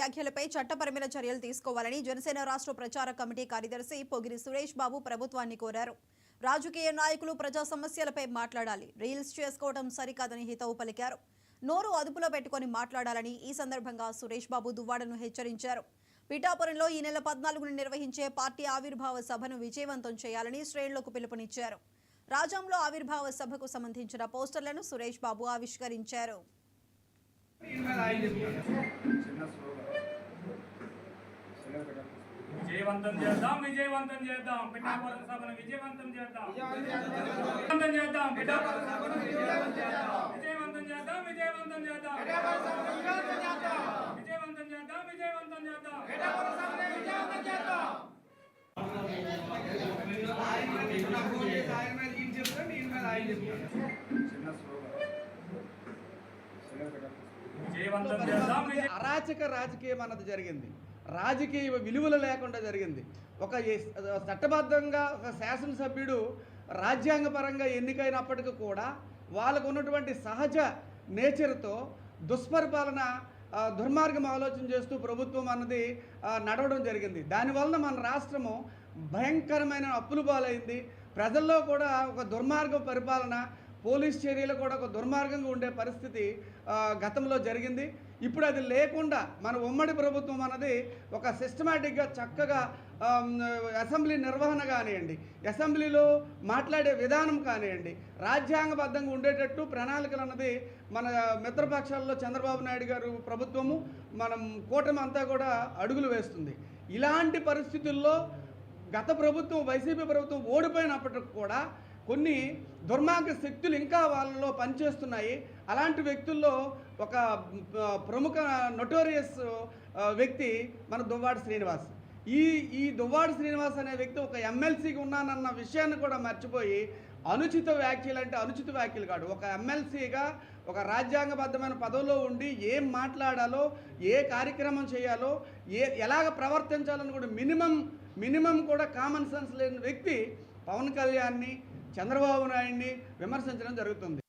వ్యాఖ్యలపై చట్టపరమైన చర్యలు తీసుకోవాలని జనసేన రాష్ట్ర ప్రచార కమిటీ కార్యదర్శి పొగిరి సురేష్ బాబు ప్రభుత్వాన్ని కోరారు. రాజకీయ నాయకులు ప్రజా సమస్యలపై మాట్లాడాలి, రీల్స్ చేసుకోవడం సరికాదని హితవు పలికారు. నోరు అదుపులో పెట్టుకొని మాట్లాడాలని ఈ సందర్భంగా సురేష్ బాబు దువ్వాడను హెచ్చరించారు. పిఠాపురంలో ఈ నెల 14న నిర్వహించే పార్టీ ఆవిర్భావ సభను విజయవంతం చేయాలని శ్రేణులకు పిలుపునిచ్చారు. రాజంలో ఆవిర్భావ సభకు సంబంధించిన పోస్టర్లను సురేష్ బాబు ఆవిష్కరించారు. విజయవంతం చేద్దాం, విజయవంతం చేద్దాం, పిఠాపురం సభను విజయవంతం చేద్దాం, విజయవంతం చేద్దాం, పిఠాపురం సభను విజయవంతం చేద్దాం, విజయవంతం చేద్దాం, విజయవంతం చేద్దాం, విజయవంతం చేద్దాం, విజయవంతం చేద్దాం, పిఠాపురం సభను విజయవంతం చేద్దాం. అరాచక రాజకీయం అన్నది జరిగింది. రాజకీయ విలువలు లేకుండా జరిగింది. ఒక చట్టబద్ధంగా ఒక శాసనసభ్యుడు రాజ్యాంగపరంగా ఎన్నికైనప్పటికీ కూడా వాళ్ళకు ఉన్నటువంటి సహజ నేచర్తో దుష్పరిపాలన దుర్మార్గం ఆలోచన చేస్తూ ప్రభుత్వం అన్నది నడవడం జరిగింది. దానివలన మన రాష్ట్రము భయంకరమైన అప్పులు పాలైంది. ప్రజల్లో కూడా ఒక దుర్మార్గ పరిపాలన, పోలీస్ చర్యలు కూడా ఒక దుర్మార్గంగా ఉండే పరిస్థితి గతంలో జరిగింది. ఇప్పుడు అది లేకుండా మన ఉమ్మడి ప్రభుత్వం అన్నది ఒక సిస్టమేటిక్గా చక్కగా అసెంబ్లీ నిర్వహణ కానివ్వండి, అసెంబ్లీలో మాట్లాడే విధానం కానివ్వండి, రాజ్యాంగబద్ధంగా ఉండేటట్టు ప్రణాళికలు అన్నది మన మిత్రపక్షాల్లో చంద్రబాబు నాయుడు గారు ప్రభుత్వము, మనం కూటమి అంతా కూడా అడుగులు వేస్తుంది. ఇలాంటి పరిస్థితుల్లో గత ప్రభుత్వం, వైసీపీ ప్రభుత్వం ఓడిపోయినప్పటికి కూడా కొన్ని దుర్మార్గ శక్తులు ఇంకా వాళ్ళలో పనిచేస్తున్నాయి. అలాంటి వ్యక్తుల్లో ఒక ప్రముఖ నోటోరియస్ వ్యక్తి మన దువ్వాడ శ్రీనివాస్. ఈ దువ్వాడ శ్రీనివాస్ అనే వ్యక్తి ఒక ఎమ్మెల్సీకి ఉన్నానన్న విషయాన్ని కూడా మర్చిపోయి అనుచిత వ్యాఖ్యలు అంటే అనుచిత వ్యాఖ్యలు కాదు, ఒక ఎమ్మెల్సీగా ఒక రాజ్యాంగబద్ధమైన పదవిలో ఉండి ఏం మాట్లాడాలో, ఏ కార్యక్రమం చేయాలో, ఎలాగ ప్రవర్తించాలని కూడా మినిమం కూడా కామన్ సెన్స్ లేని వ్యక్తి పవన్ కళ్యాణ్ని, చంద్రబాబు నాయుడిని విమర్శించడం జరుగుతుంది.